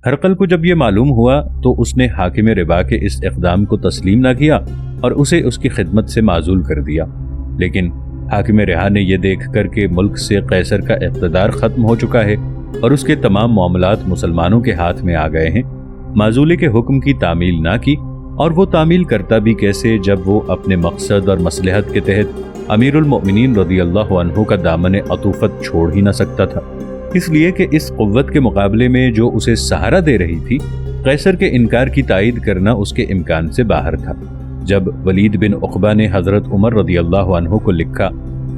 हरकल को जब ये मालूम हुआ तो उसने हाकिम रिबा के इस इक़दाम को तस्लीम न किया और उसे उसकी खिदमत से माजूल कर दिया। लेकिन हाकिम रिहा ने यह देख कर के मुल्क से कैसर का इक़्तिदार ख़त्म हो चुका है और उसके तमाम मामलात मुसलमानों के हाथ में आ गए हैं, माजूले के हुक्म की तामील ना की। और वो तामील करता भी कैसे जब वो अपने मकसद और मसलहत के तहत अमीरुल मोमिनीन रज़ियल्लाहु अन्हु का दामन अतूफ़त छोड़ ही ना सकता था, इसलिए कि इस क़ुव्वत के मुकाबले में जो उसे सहारा दे रही थी, कैसर के इनकार की तायीद करना उसके इम्कान से बाहर था। जब वलीद बिन उक़बा ने हज़रत उमर रज़ियल्लाहु अन्हु को लिखा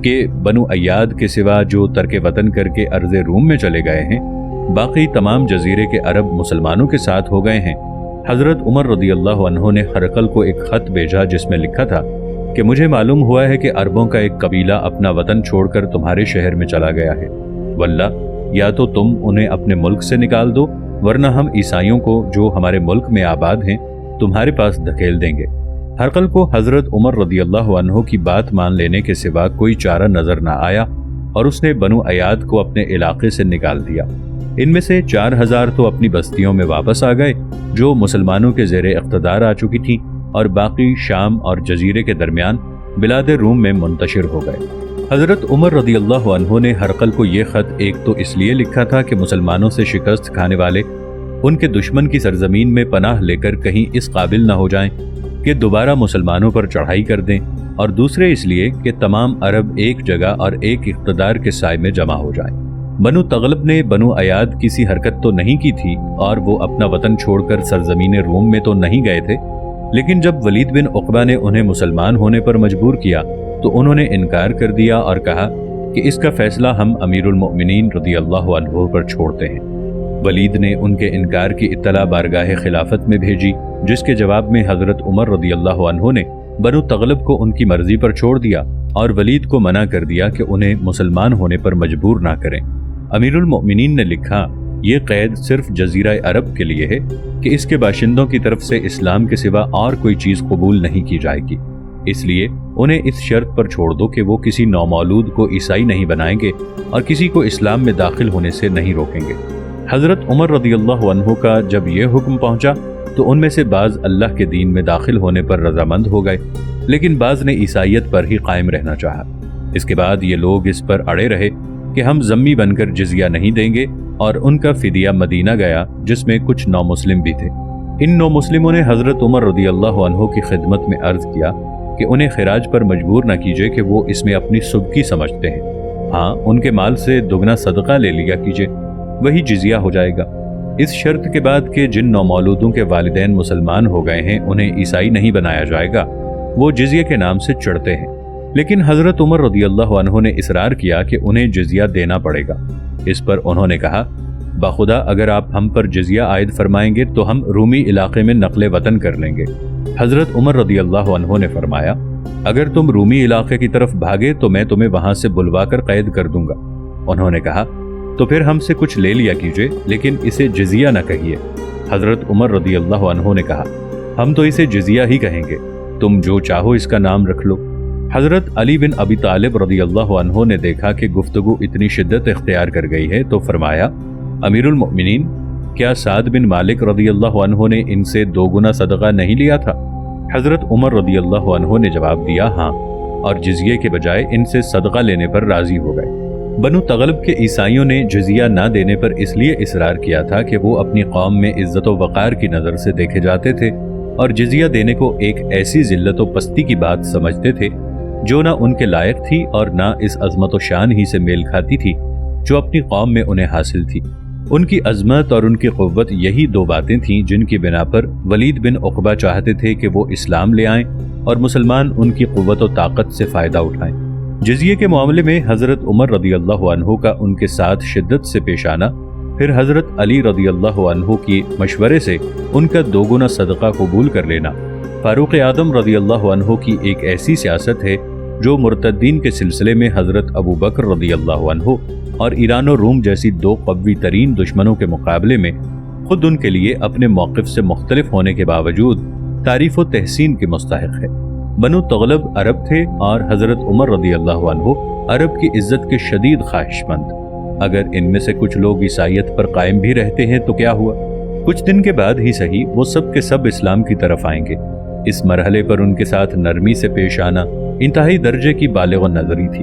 कि बनु अय्याद के सिवा जो तर्क वतन करके अर्ज़ रूम में चले गए हैं, बाकी तमाम जजीरे के अरब मुसलमानों के साथ हो गए हैं, हज़रत उमर रज़ियल्लाहु अन्हु ने हरकल को एक ख़त भेजा जिसमें लिखा था कि मुझे मालूम हुआ है कि अरबों का एक कबीला अपना वतन छोड़कर तुम्हारे शहर में चला गया है। वल्ला, या तो तुम उन्हें अपने मुल्क से निकाल दो, वरना हम ईसाइयों को जो हमारे मुल्क में आबाद हैं तुम्हारे पास धकेल देंगे। हरकल को हज़रत उमर रज़ियल्लाहु अन्हु की बात मान लेने के सिवा कोई चारा नज़र न आया और उसने बनु अयाद को अपने इलाके से निकाल दिया। इनमें से 4000 तो अपनी बस्तियों में वापस आ गए जो मुसलमानों के ज़ेरे इक़्तिदार आ चुकी थीं, और बाकी शाम और जजीरे के दरमियान बिलाद रूम में मुंतशिर हो गए। हज़रत उमर रज़ियल्लाहु अन्हु ने हरकल को ये ख़त एक तो इसलिए लिखा था कि मुसलमानों से शिकस्त खाने वाले उनके दुश्मन की सरजमीन में पनाह लेकर कहीं इस काबिल न हो जाएं कि दोबारा मुसलमानों पर चढ़ाई कर दें, और दूसरे इसलिए कि तमाम अरब एक जगह और एक इक़्तिदार के साए में जमा हो जाएं। बनु तगलब ने बनु अयाद की सी हरकत तो नहीं की थी और वो अपना वतन छोड़कर सरजमीन रूम में तो नहीं गए थे, लेकिन जब वलीद बिन उक़बा ने उन्हें मुसलमान होने पर मजबूर किया तो उन्होंने इनकार कर दिया और कहा कि इसका फैसला हम अमीरुल मोमिनीन रज़ियल्लाहु अन्हु पर छोड़ते हैं। वलीद ने उनके इनकार की इत्तला बारगाह खिलाफत में भेजी, जिसके जवाब में हज़रत उमर रज़ियल्लाहु अन्हु ने बनु तगलब को उनकी मर्जी पर छोड़ दिया और वलीद को मना कर दिया कि उन्हें मुसलमान होने पर मजबूर ना करें। अमीरुल मोमिनीन ने लिखा, ये कैद सिर्फ जजीरा अरब के लिए है कि इसके बाशिंदों की तरफ से इस्लाम के सिवा और कोई चीज़ कबूल नहीं की जाएगी, इसलिए उन्हें इस शर्त पर छोड़ दो कि वो किसी नौमौलूद को ईसाई नहीं बनाएंगे और किसी को इस्लाम में दाखिल होने से नहीं रोकेंगे। हज़रत उमर रज़ियल्लाहु अन्हु का जब ये हुक्म पहुंचा तो उनमें से बाज़ अल्लाह के दीन में दाखिल होने पर रजामंद हो गए, लेकिन बाज़ ने ईसाइयत पर ही कायम रहना चाहा। इसके बाद ये लोग इस पर अड़े रहे कि हम ज़म्मी बनकर जिज़िया नहीं देंगे, और उनका फिदिया मदीना गया जिसमें कुछ नौ मुस्लिम भी थे। इन नौ मुस्लिमों ने हज़रत उमर रज़ियल्लाहु अन्हु की खिदमत में अर्ज़ किया कि उन्हें खिराज पर मजबूर न कीजिए कि वो इसमें अपनी सुबकी समझते हैं। हाँ, उनके माल से दुगना सदका ले लिया कीजिए, वही जिज़िया हो जाएगा। इस शर्त के बाद कि जिन नौमौलूदों के वालिदैन मुसलमान हो गए हैं उन्हें ईसाई नहीं बनाया जाएगा, वो जिज़िया के नाम से चढ़ते हैं। लेकिन हज़रत उमर रज़ियल्लाहु अन्हु ने इसरार किया कि उन्हें जिज़िया देना पड़ेगा। इस पर उन्होंने कहा, बाखुदा अगर आप हम पर जिज़िया आयद फरमाएंगे तो हम रूमी इलाके में नक़्ल वतन कर लेंगे। हज़रत उमर रज़ियल्लाहु अन्हु ने फरमाया, अगर तुम रूमी इलाके की तरफ भागे तो मैं तुम्हें वहां से बुलवा कर कैद कर दूंगा। उन्होंने कहा, तो फिर हमसे कुछ ले लिया कीजिए, लेकिन इसे जिज़िया न कहिए। हज़रत उमर रज़ियल्लाहु अन्हु ने कहा, हम तो इसे जिज़िया ही कहेंगे, तुम जो चाहो इसका नाम रख लो। हज़रत अली बिन अबी तालिब रज़ियल्लाहु अन्हु ने देखा कि गुफ्तगू इतनी शिद्दत इख्तियार कर गई है तो फरमाया, अमीरुल मोमिनीन, क्या साद बिन मालिक रज़ियल्लाहु अन्हु ने इनसे 2 गुना सदका नहीं लिया था? हज़रत उमर रज़ियल्लाहु अन्हु ने जवाब दिया, हाँ, और जिज़िये के बजाय इनसे सदका लेने पर राज़ी हो गए। बनु तगलब के ईसाइयों ने जिज़िया ना देने पर इसलिए इसरार किया था कि वो अपनी कौम में इज़्ज़त व वक़ार की नज़र से देखे जाते थे और जिज़िया देने को एक ऐसी ज़िल्लत व पस्ती की बात समझते थे जो ना उनके लायक थी और ना इस अज़मत व शान ही से मेल खाती थी जो अपनी कौम में उन्हें हासिल थी। उनकी अज़मत और उनकी क़ुव्वत यही 2 बातें थीं जिनकी बिना पर वलीद बिन उक़बा चाहते थे कि वो इस्लाम ले आएं और मुसलमान उनकी क़ुव्वत व ताकत से फ़ायदा उठाएं। जिज़िये के मामले में हज़रत उमर रज़ियल्लाहु अन्हु का उनके साथ शिद्दत से पेश आना, फिर हज़रत अली रज़ियल्लाहु अन्हु की मशवरे से उनका 2 गुना सदका कबूल कर लेना, फ़ारूक़ आदम रज़ियल्लाहु अन्हु की एक ऐसी सियासत है जो मुर्तद्दीन के सिलसिले में हज़रत अबू बकर रज़ियल्लाहु अन्हु और ईरान और रूम जैसी 2 क़वी तरीन दुश्मनों के मुकाबले में खुद उनके लिए अपने मौक़िफ़ से मुख्तलिफ होने के बावजूद तारीफ़ व तहसीन के मुस्तहिक़ है। बनु तगलब अरब थे और हज़रत उमर रज़ियल्लाहु अन्हु अरब की इज़्ज़त के शदीद ख्वाहिशमंद। अगर इनमें से कुछ लोग ईसाइयत पर कायम भी रहते हैं तो क्या हुआ, कुछ दिन के बाद ही सही वो सब के सब इस्लाम की तरफ आएंगे। इस मरहले पर उनके साथ नरमी से पेश आना इंतहाई दर्जे की बालिग नजरी थी।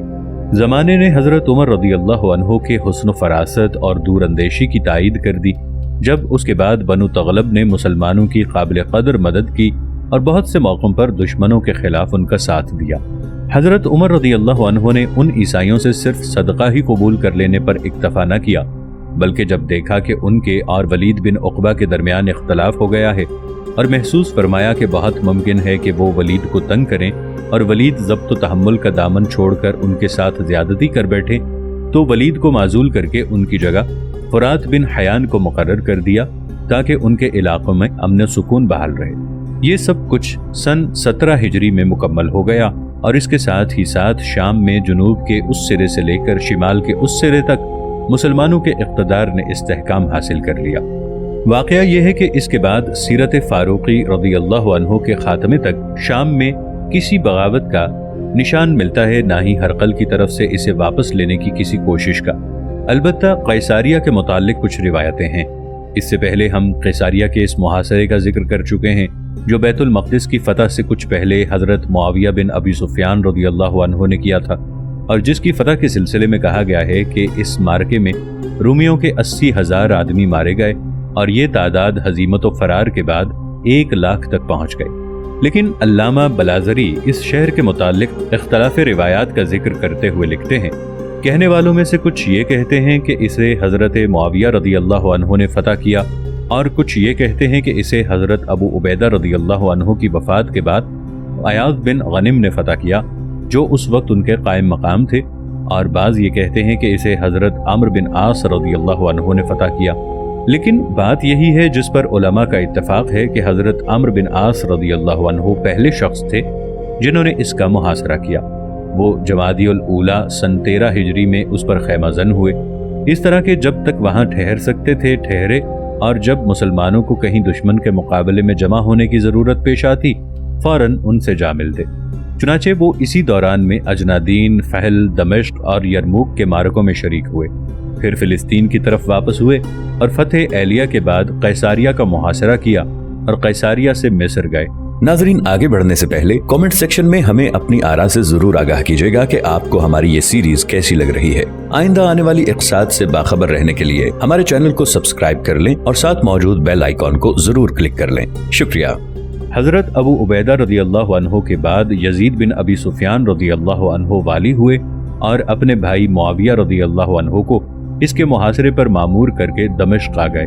जमाने ने हजरत उमर रदियल्लाहु अन्हु के हुस्न फरासत और दूरअंदेशी की तायीद कर दी जब उसके बाद बनु तगलब ने मुसलमानों की काबिल कदर मदद की और बहुत से मौक़ों पर दुश्मनों के खिलाफ उनका साथ दिया। हजरत उमर रदियल्लाहु अन्हु ने उन ईसाइयों से सिर्फ सदका ही कबूल कर लेने पर इक्तफा न किया, बल्कि जब देखा कि उनके और वलीद बिन उक़बा के दरमियान इख्तलाफ हो गया है और महसूस फरमाया कि बहुत मुमकिन है कि वो वलीद को तंग करें और वलीद ज़ब्त व तहम्मुल का दामन छोड़कर उनके साथ ज़्यादती कर बैठे, तो वलीद को माजूल करके उनकी जगह फुरात बिन हयान को मुकर्रर कर दिया ताकि उनके इलाकों में अमन सुकून बहाल रहे। ये सब कुछ सन 17 हिजरी में मुकम्मल हो गया और इसके साथ ही साथ शाम में जुनूब के उस सिरे से लेकर शिमाल के उस सिरे तक मुसलमानों के इक़्तिदार ने इस्तेहकाम हासिल कर लिया। वाक़या यह है कि इसके बाद सीरत फारूकी रज़ियल्लाहु अन्हु के ख़ात्मे तक शाम में किसी बगावत का निशान मिलता है, ना ही हरकल की तरफ से इसे वापस लेने की किसी कोशिश का। अलबत्ता कैसारिया के मुताल्लिक कुछ रिवायतें हैं। इससे पहले हम कैसारिया के इस मुहासरे का जिक्र कर चुके हैं जो बैतुल मक़दिस की फतह से कुछ पहले हज़रत मुआविया बिन अबी सुफ़ियान रज़ियल्लाहु अन्हु ने किया था और जिसकी फतह के सिलसिले में कहा गया है कि इस मार्के में रूमियों के 80,000 आदमी मारे गए और ये तादाद हजीमत व फरार के बाद 1 लाख तक पहुँच गए। लेकिन अल्लामा बलाज़री इस शहर के मुताल्लिक इख्तलाफ रिवायात का जिक्र करते हुए लिखते हैं, कहने वालों में से कुछ ये कहते हैं कि इसे हज़रत मुआविया रज़ियल्लाहु अन्हु ने फतह किया और कुछ ये कहते हैं कि इसे हज़रत अबू उबैदा रज़ियल्लाहु अन्हु की वफ़ात के बाद अयाज़ बिन गनिम ने फतह किया जो उस वक्त उनके कायम मकाम थे, और बाज़ ये कहते हैं कि इसे हज़रत अम्र बिन आस रज़ियल्लाहु अन्हु ने फतह किया। लेकिन बात यही है जिस पर उलमा का इत्तफाक है कि हज़रत अम्र बिन आस रज़ियल्लाहु अन्हु पहले शख्स थे जिन्होंने इसका मुहासरा किया। वो जमादियुल ऊला सन 13 हिजरी में उस पर खैमाजन हुए। इस तरह के जब तक वहाँ ठहर सकते थे ठहरे, और जब मुसलमानों को कहीं दुश्मन के मुकाबले में जमा होने की ज़रूरत पेश आती फ़ौरन उनसे जा मिलते। चुनाचे वो इसी दौरान में अजनादीन, फहल, दमिश्क और यरमूक के मारकों में शरीक हुए, फिर फ़िलिस्तीन की तरफ वापस हुए और फतेह एलिया के बाद कैसारिया का मुहासरा किया और कैसारिया से मिस्र गए। नाजरीन, आगे बढ़ने से पहले कमेंट सेक्शन में हमें अपनी आरा से जरूर आगाह कीजिएगा कि आपको हमारी ये सीरीज कैसी लग रही है। आइंदा आने वाली इक़्तिसाद से बाखबर रहने के लिए हमारे चैनल को सब्सक्राइब कर लें और साथ मौजूद बेल आइकॉन को जरूर क्लिक कर लें। शुक्रिया। हज़रत अबू उबैदा रज़ियल्लाहु अन्हु के बाद यजीद बिन अबी सुफ़ियान रज़ियल्लाहु अन्हु वाली हुए और अपने भाई मुआविया रज़ियल्लाहु अन्हु को इसके मुहासरे पर मामूर करके दमिश्क आ गए,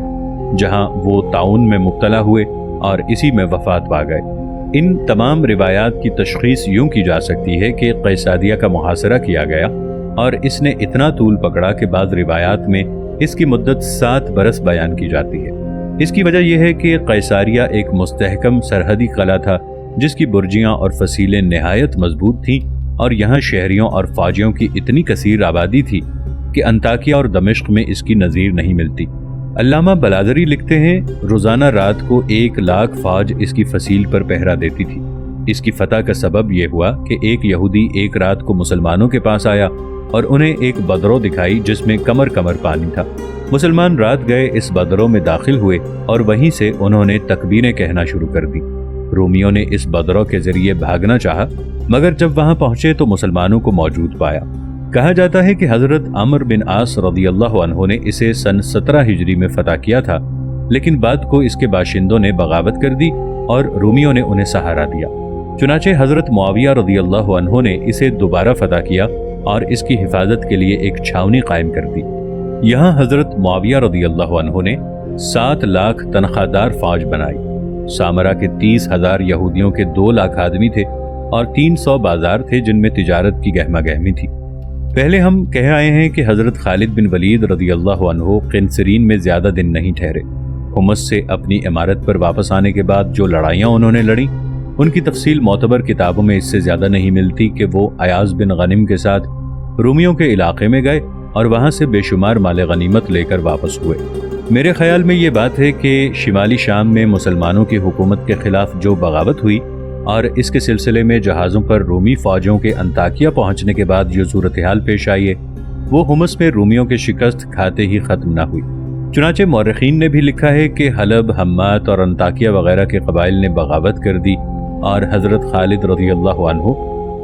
जहां वो ताउन में मुब्तला हुए और इसी में वफात पा गए। इन तमाम रिवायात की तशख़ीस यूं की जा सकती है कि कैसारिया का मुहासरा किया गया और इसने इतना तूल पकड़ा कि बाद रिवायात में इसकी मुद्दत 7 बरस बयान की जाती है। इसकी वजह यह है कि कैसारिया एक मुस्तहकम सरहदी कला था जिसकी बुर्जियाँ और फसीलें नहायत मजबूत थीं और यहाँ शहरियों और फ़ौजियों की इतनी कसीर आबादी थी कि अंताकिया और दमिश्क में इसकी नज़ीर नहीं मिलती। अल्लामा बलाज़री लिखते हैं, रोज़ाना रात को 1 लाख फ़ौज इसकी फसील पर पहरा देती थी। इसकी फतह का सबब यह हुआ कि एक यहूदी एक रात को मुसलमानों के पास आया और उन्हें एक बदरो दिखाई जिसमें कमर कमर पानी था। मुसलमान रात गए इस बदरों में दाखिल हुए और वहीं से उन्होंने तकबीरें कहना शुरू कर दी। रोमियों ने इस बदरों के जरिए भागना चाहा, मगर जब वहां पहुंचे तो मुसलमानों को मौजूद पाया। कहा जाता है कि हज़रत अम्र बिन आस रज़ियल्लाहु अन्हु ने इसे सन 17 हिजरी में फतह किया था, लेकिन बाद को इसके बाशिंदों ने बगावत कर दी और रोमियों ने उन्हें सहारा दिया। चुनाचे हज़रत मुआविया रज़ियल्लाहु अन्हु ने इसे दोबारा फतह किया और इसकी हिफाजत के लिए एक छावनी कायम कर दी। यहाँ हज़रत मुआविया रज़ियल्लाहु अन्हु ने 7 लाख तनख्वाहदार फौज बनाई। सामरा के 30,000 यहूदियों के 2 लाख आदमी थे और 300 बाजार थे जिनमें तिजारत की गहमा गहमी थी। पहले हम कह आए हैं कि हज़रत खालिद बिन वलीद रज़ियल्लाहु अन्हु क़िनसरीन में ज़्यादा दिन नहीं ठहरे। हुमस से अपनी इमारत पर वापस आने के बाद जो लड़ाइयाँ उन्होंने लड़ी उनकी तफसील मोतबर किताबों में इससे ज़्यादा नहीं मिलती कि वो अयाज़ बिन गनिम के साथ रूमियों के इलाके में गए और वहाँ से बेशुमार माल गनीमत लेकर वापस हुए। मेरे ख्याल में ये बात है कि शिमाली शाम में मुसलमानों की हुकूमत के ख़िलाफ़ जो बगावत हुई और इसके सिलसिले में जहाज़ों पर रूमी फ़ौजों के अंताकिया पहुँचने के बाद जो सूरत हाल पेश आई है वो हुमस में रूमियों के शिकस्त खाते ही ख़त्म ना हुई। چنانچہ مورخین نے بھی لکھا ہے کہ حلب، حمات اور انطاکیہ وغیرہ کے قبائل نے بغاوت کر دی اور حضرت خالد رضی اللہ عنہ،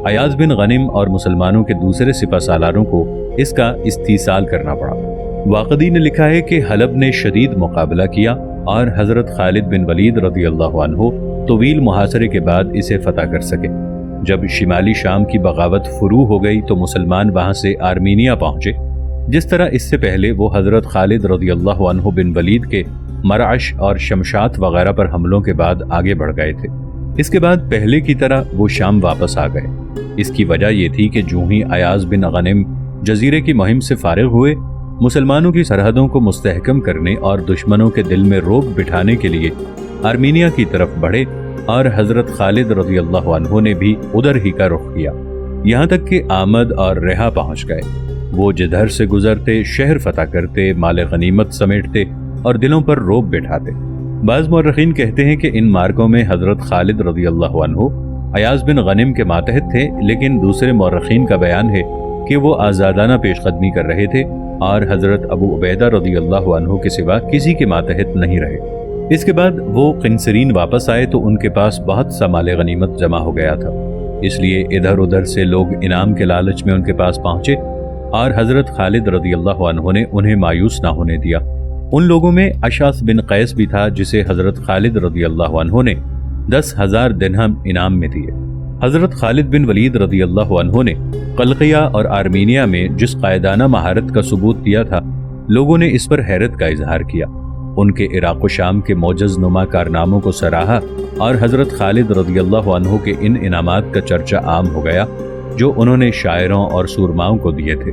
ایاز بن غنم اور مسلمانوں کے دوسرے سپہ سالاروں کو اس کا استحصال کرنا پڑا۔ واقدی نے لکھا ہے کہ حلب نے شدید مقابلہ کیا اور حضرت خالد بن ولید رضی اللہ عنہ طویل محاصرے کے بعد اسے فتح کر سکے۔ جب شمالی شام کی بغاوت فروع ہو گئی تو مسلمان وہاں سے آرمینیا پہنچے، جس طرح اس سے پہلے وہ حضرت خالد رضی اللہ عنہ بن ولید کے مرعش اور شمشات وغیرہ پر حملوں کے بعد آگے بڑھ گئے تھے۔ اس کے بعد پہلے کی طرح وہ شام واپس آ گئے۔ اس کی وجہ یہ تھی کہ جو ہی ایاز بن غنم جزیرے کی مہم سے فارغ ہوئے، مسلمانوں کی سرحدوں کو مستحکم کرنے اور دشمنوں کے دل میں رعب بٹھانے کے لیے آرمینیا کی طرف بڑھے اور حضرت خالد رضی اللہ عنہ نے بھی ادھر ہی کا رخ کیا، یہاں تک کہ آمد اور رہا پہنچ گئے۔ وہ جدھر سے گزرتے شہر فتح کرتے، مال غنیمت سمیٹتے اور دلوں پر رعب بٹھاتے۔ بعض مورخین کہتے ہیں کہ ان مارکوں میں حضرت خالد رضی اللہ عنہ ایاز بن غنم کے ماتحت تھے، لیکن دوسرے مورخین کا بیان ہے کہ وہ آزادانہ پیش قدمی کر رہے تھے اور حضرت ابو عبیدہ رضی اللہ عنہ کے سوا کسی کے ماتحت نہیں رہے۔ اس کے بعد وہ قنسرین واپس آئے تو ان کے پاس بہت سا مال غنیمت جمع ہو گیا تھا، اس لیے ادھر ادھر سے لوگ انعام کے لالچ میں ان کے پاس پہنچے اور حضرت خالد رضی اللہ عنہ نے انہیں مایوس نہ ہونے دیا۔ ان لوگوں میں اشعث بن قیس بھی تھا، جسے حضرت خالد رضی اللہ عنہ نے 10,000 درہم انعام میں دیے۔ حضرت خالد بن ولید رضی اللہ عنہ نے قلقیہ اور آرمینیا میں جس قائدانہ مہارت کا ثبوت دیا تھا، لوگوں نے اس پر حیرت کا اظہار کیا۔ ان کے عراق و شام کے معجز نما کارناموں کو سراہا اور حضرت خالد رضی اللہ عنہ کے ان انعامات کا چرچا عام ہو گیا جو انہوں نے شاعروں اور سورماؤں کو دیے تھے۔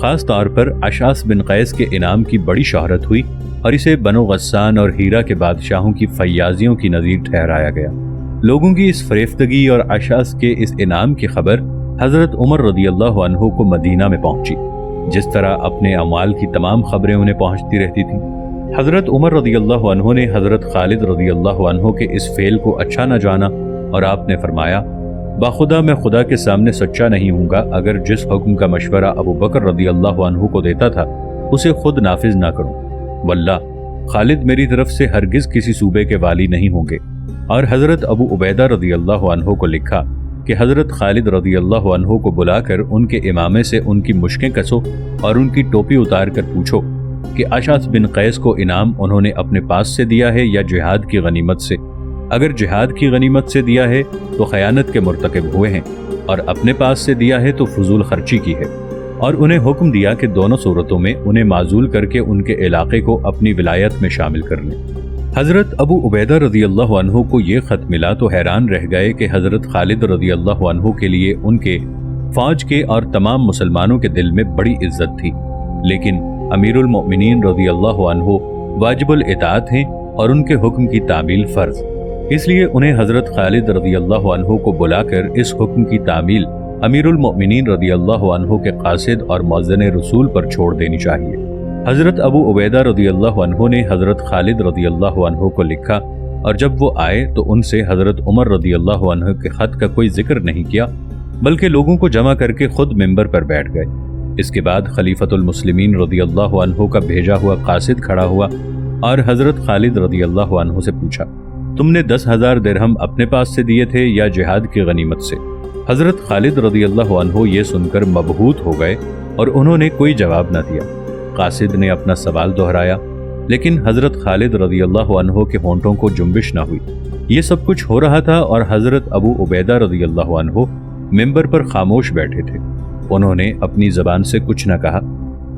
خاص طور پر اشعث بن قیس کے انعام کی بڑی شہرت ہوئی اور اسے بنو غسان اور ہیرا کے بادشاہوں کی فیاضیوں کی نظیر ٹھہرایا گیا۔ لوگوں کی اس فریفتگی اور اشعث کے اس انعام کی خبر حضرت عمر رضی اللہ عنہ کو مدینہ میں پہنچی، جس طرح اپنے اموال کی تمام خبریں انہیں پہنچتی رہتی تھیں۔ حضرت عمر رضی اللہ عنہ نے حضرت خالد رضی اللہ عنہ کے اس فعل کو اچھا نہ جانا اور آپ نے فرمایا، باخدا میں خدا کے سامنے سچا نہیں ہوں گا اگر جس حکم کا مشورہ ابو بکر رضی اللہ عنہ کو دیتا تھا اسے خود نافذ نہ کروں۔ واللہ خالد میری طرف سے ہرگز کسی صوبے کے والی نہیں ہوں گے۔ اور حضرت ابو عبیدہ رضی اللہ عنہ کو لکھا کہ حضرت خالد رضی اللہ عنہ کو بلا کر ان کے امامے سے ان کی مشکیں کسو اور ان کی ٹوپی اتار کر پوچھو کہ اشعث بن قیس کو انعام انہوں نے اپنے پاس سے دیا ہے یا جہاد کی غنیمت سے؟ اگر جہاد کی غنیمت سے دیا ہے تو خیانت کے مرتکب ہوئے ہیں، اور اپنے پاس سے دیا ہے تو فضول خرچی کی ہے۔ اور انہیں حکم دیا کہ دونوں صورتوں میں انہیں معزول کر کے ان کے علاقے کو اپنی ولایت میں شامل کر لیں۔ حضرت ابو عبیدہ رضی اللہ عنہ کو یہ خط ملا تو حیران رہ گئے کہ حضرت خالد رضی اللہ عنہ کے لیے ان کے فوج کے اور تمام مسلمانوں کے دل میں بڑی عزت تھی، لیکن امیر المؤمنین رضی اللہ عنہ واجب الاطاعت ہیں اور ان کے حکم کی تعمیل فرض، اس لیے انہیں حضرت خالد رضی اللہ عنہ کو بلا کر اس حکم کی تعمیل امیر المؤمنین رضی اللہ عنہ کے قاصد اور مؤذن رسول پر چھوڑ دینی چاہیے۔ حضرت ابو عبیدہ رضی اللہ عنہ نے حضرت خالد رضی اللہ عنہ کو لکھا، اور جب وہ آئے تو ان سے حضرت عمر رضی اللہ عنہ کے خط کا کوئی ذکر نہیں کیا، بلکہ لوگوں کو جمع کر کے خود ممبر پر بیٹھ گئے۔ اس کے بعد خلیفۃ المسلمین رضی اللہ عنہ کا بھیجا ہوا قاصد کھڑا ہوا اور حضرت خالد رضی اللہ عنہ سے پوچھا، تم نے 10,000 درہم اپنے پاس سے دیے تھے یا جہاد کی غنیمت سے؟ حضرت خالد رضی اللہ عنہ یہ سن کر مبہوت ہو گئے اور انہوں نے کوئی جواب نہ دیا۔ قاصد نے اپنا سوال دہرایا، لیکن حضرت خالد رضی اللہ عنہ کے ہونٹوں کو جنبش نہ ہوئی۔ یہ سب کچھ ہو رہا تھا اور حضرت ابو عبیدہ رضی اللہ عنہ ممبر پر خاموش بیٹھے تھے۔ انہوں نے اپنی زبان سے کچھ نہ کہا۔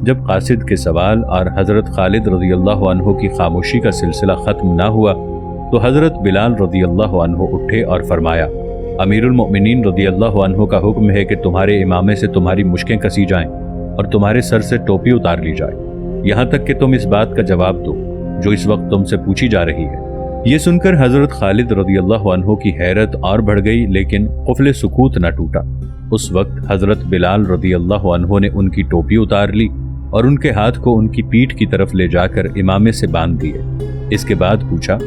جب قاصد کے سوال اور حضرت خالد رضی اللہ عنہ کی خاموشی کا سلسلہ ختم نہ ہوا تو حضرت بلال رضی اللہ عنہ اٹھے اور فرمایا، امیر المؤمنین رضی اللہ عنہ کا حکم ہے کہ تمہارے امامے سے تمہاری مشکیں کسی جائیں اور تمہارے سر سے ٹوپی اتار لی جائے، یہاں تک کہ تم اس بات کا جواب دو جو اس وقت تم سے پوچھی جا رہی ہے۔ یہ سن کر حضرت خالد رضی اللہ عنہ کی حیرت اور بڑھ گئی، لیکن قفل سکوت نہ ٹوٹا۔ اس وقت حضرت بلال رضی اللہ عنہ نے ان کی ٹوپی اتار لی اور ان کے ہاتھ کو ان کی پیٹھ کی طرف لے جا کر امامے سے باندھ دیے۔ اس کے بعد پوچھا،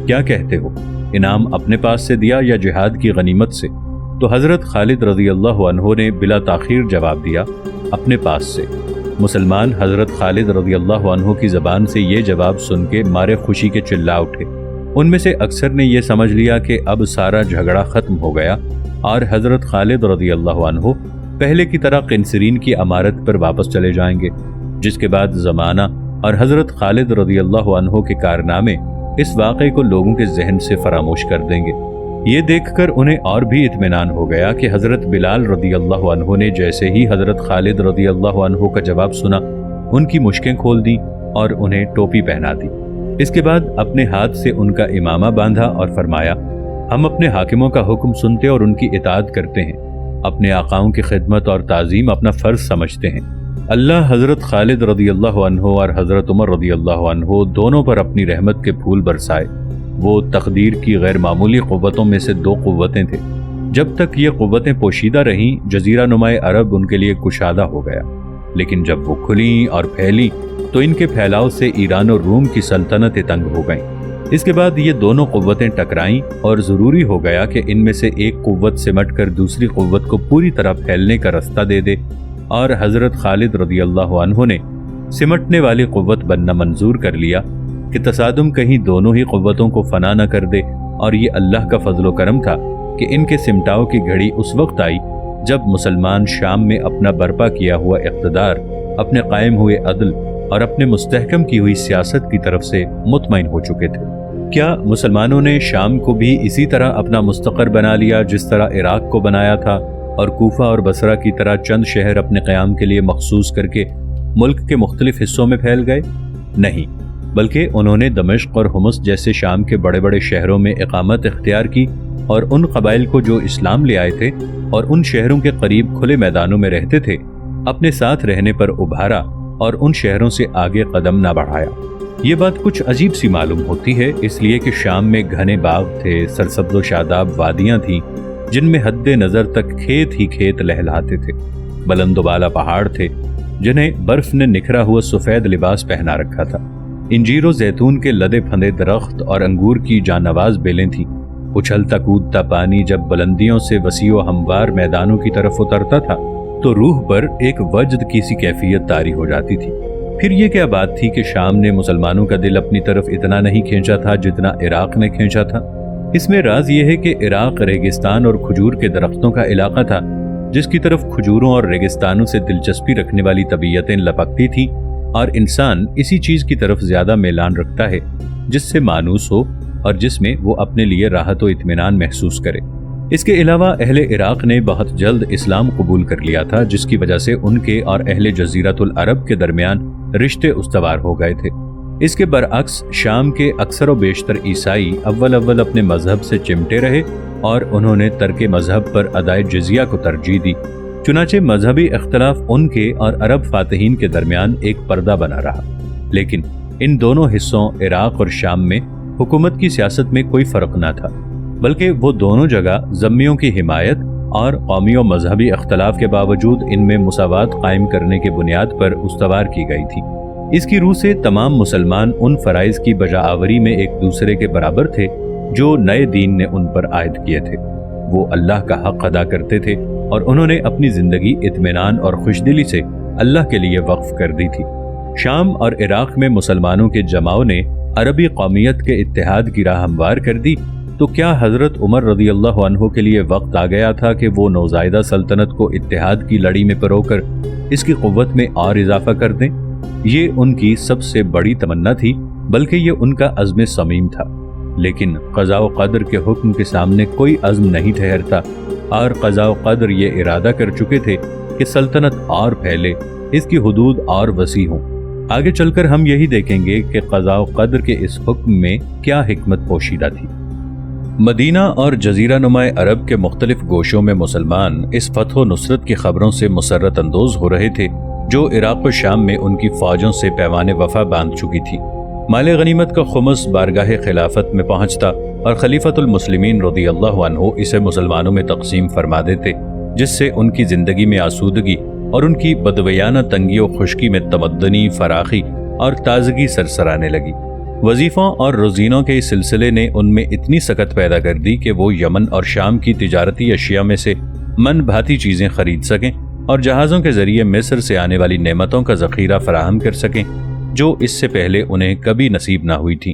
کیا کہتے ہو، انعام اپنے پاس سے دیا یا جہاد کی غنیمت سے؟ تو حضرت خالد رضی اللہ عنہ نے بلا تاخیر جواب دیا اپنے پاس سے۔ مسلمان حضرت خالد رضی اللہ عنہ کی زبان سے یہ جواب سن کے مارے خوشی کے چلا اٹھے۔ ان میں سے اکثر نے یہ سمجھ لیا کہ اب سارا جھگڑا ختم ہو گیا اور حضرت خالد رضی اللہ عنہ پہلے کی طرح قنسرین کی عمارت پر واپس چلے جائیں گے، جس کے بعد زمانہ اور حضرت خالد رضی اللہ عنہ کے کارنامے اس واقعے کو لوگوں کے ذہن سے فراموش کر دیں گے۔ یہ دیکھ کر انہیں اور بھی اطمینان ہو گیا کہ حضرت بلال رضی اللہ عنہ نے جیسے ہی حضرت خالد رضی اللہ عنہ کا جواب سنا ان کی مشکیں کھول دی اور انہیں ٹوپی پہنا دی۔ اس کے بعد اپنے ہاتھ سے ان کا امامہ باندھا اور فرمایا، ہم اپنے حاکموں کا حکم سنتے اور ان کی اطاعت کرتے ہیں، اپنے آقاؤں کی خدمت اور تعظیم اپنا فرض سمجھتے ہیں۔ اللہ حضرت خالد رضی اللہ عنہ اور حضرت عمر رضی اللہ عنہ دونوں پر اپنی رحمت کے پھول برسائے۔ وہ تقدیر کی غیر معمولی قوتوں میں سے دو قوتیں تھے۔ جب تک یہ قوتیں پوشیدہ رہیں جزیرہ نما عرب ان کے لیے کشادہ ہو گیا، لیکن جب وہ کھلیں اور پھیلی تو ان کے پھیلاؤ سے ایران اور روم کی سلطنتیں تنگ ہو گئیں۔ اس کے بعد یہ دونوں قوتیں ٹکرائیں اور ضروری ہو گیا کہ ان میں سے ایک قوت سمٹ کر دوسری قوت کو پوری طرح پھیلنے کا رستہ دے دے، اور حضرت خالد رضی اللہ عنہ نے سمٹنے والی قوت بننا منظور کر لیا کہ تصادم کہیں دونوں ہی قوتوں کو فنا نہ کر دے، اور یہ اللہ کا فضل و کرم تھا کہ ان کے سمٹاؤ کی گھڑی اس وقت آئی جب مسلمان شام میں اپنا برپا کیا ہوا اقتدار، اپنے قائم ہوئے عدل اور اپنے مستحکم کی ہوئی سیاست کی طرف سے مطمئن ہو چکے تھے۔ کیا مسلمانوں نے شام کو بھی اسی طرح اپنا مستقر بنا لیا جس طرح عراق کو بنایا تھا، اور کوفہ اور بصرہ کی طرح چند شہر اپنے قیام کے لیے مخصوص کر کے ملک کے مختلف حصوں میں پھیل گئے؟ نہیں، بلکہ انہوں نے دمشق اور حمص جیسے شام کے بڑے بڑے شہروں میں اقامت اختیار کی، اور ان قبائل کو جو اسلام لے آئے تھے اور ان شہروں کے قریب کھلے میدانوں میں رہتے تھے اپنے ساتھ رہنے پر ابھارا اور ان شہروں سے آگے قدم نہ بڑھایا۔ یہ بات کچھ عجیب سی معلوم ہوتی ہے، اس لیے کہ شام میں گھنے باغ تھے، سرسبز و شاداب وادیاں تھیں جن میں حد نظر تک کھیت ہی کھیت لہلاتے تھے، بلند و بالا پہاڑ تھے جنہیں برف نے نکھرا ہوا سفید لباس پہنا رکھا تھا، انجیر و زیتون کے لدے پھندے درخت اور انگور کی جانواز بیلیں تھیں، اچھلتا کودتا پانی جب بلندیوں سے وسیع و ہموار میدانوں کی طرف اترتا تھا تو روح پر ایک وجد کی سی کیفیت طاری ہو جاتی تھی۔ پھر یہ کیا بات تھی کہ شام نے مسلمانوں کا دل اپنی طرف اتنا نہیں کھینچا تھا جتنا عراق نے کھینچا تھا؟ اس میں راز یہ ہے کہ عراق ریگستان اور کھجور کے درختوں کا علاقہ تھا، جس کی طرف کھجوروں اور ریگستانوں سے دلچسپی رکھنے والی طبیعتیں لپکتی تھیں، اور انسان اسی چیز کی طرف زیادہ میلان رکھتا ہے جس سے مانوس ہو اور جس میں وہ اپنے لیے راحت و اطمینان محسوس کرے۔ اس کے علاوہ اہل عراق نے بہت جلد اسلام قبول کر لیا تھا، جس کی وجہ سے ان کے اور اہل جزیرۃ العرب کے درمیان رشتے استوار ہو گئے تھے۔ اس کے برعکس شام کے اکثر و بیشتر عیسائی اول اپنے مذہب سے چمٹے رہے اور انہوں نے ترک مذہب پر ادائے جزیہ کو ترجیح دی۔ چنانچہ مذہبی اختلاف ان کے اور عرب فاتحین کے درمیان ایک پردہ بنا رہا، لیکن ان دونوں حصوں عراق اور شام میں حکومت کی سیاست میں کوئی فرق نہ تھا، بلکہ وہ دونوں جگہ ذمیوں کی حمایت اور قومی و مذہبی اختلاف کے باوجود ان میں مساوات قائم کرنے کے بنیاد پر استوار کی گئی تھی۔ اس کی روح سے تمام مسلمان ان فرائض کی بجا آوری میں ایک دوسرے کے برابر تھے جو نئے دین نے ان پر عائد کیے تھے۔ وہ اللہ کا حق ادا کرتے تھے اور انہوں نے اپنی زندگی اطمینان اور خوشدلی سے اللہ کے لیے وقف کر دی تھی۔ شام اور عراق میں مسلمانوں کے جماؤ نے عربی قومیت کے اتحاد کی راہ ہموار کر دی، تو کیا حضرت عمر رضی اللہ عنہ کے لیے وقت آ گیا تھا کہ وہ نوزائیدہ سلطنت کو اتحاد کی لڑی میں پرو کر اس کی قوت میں اور اضافہ کر دیں؟ یہ ان کی سب سے بڑی تمنا تھی، بلکہ یہ ان کا عزم صمیم تھا، لیکن قضاء و قدر کے حکم کے سامنے کوئی عزم نہیں ٹھہرتا، اور قضاء و قدر یہ ارادہ کر چکے تھے کہ سلطنت اور پھیلے، اس کی حدود اور وسیع ہوں۔ آگے چل کر ہم یہی دیکھیں گے کہ قضاء و قدر کے اس حکم میں کیا حکمت پوشیدہ تھی۔ مدینہ اور جزیرہ نما عرب کے مختلف گوشوں میں مسلمان اس فتح و نصرت کی خبروں سے مسرت اندوز ہو رہے تھے جو عراق و شام میں ان کی فوجوں سے پیمان وفا باندھ چکی تھی۔ مال غنیمت کا خمس بارگاہ خلافت میں پہنچتا اور خلیفۃ المسلمین رضی اللہ عنہ اسے مسلمانوں میں تقسیم فرما دیتے، جس سے ان کی زندگی میں آسودگی اور ان کی بدویانہ تنگی و خشکی میں تمدنی فراخی اور تازگی سرسرانے لگی۔ وظیفوں اور روزینوں کے اس سلسلے نے ان میں اتنی سکت پیدا کر دی کہ وہ یمن اور شام کی تجارتی اشیاء میں سے من بھاتی چیزیں خرید سکیں اور جہازوں کے ذریعے مصر سے آنے والی نعمتوں کا ذخیرہ فراہم کر سکیں جو اس سے پہلے انہیں کبھی نصیب نہ ہوئی تھی۔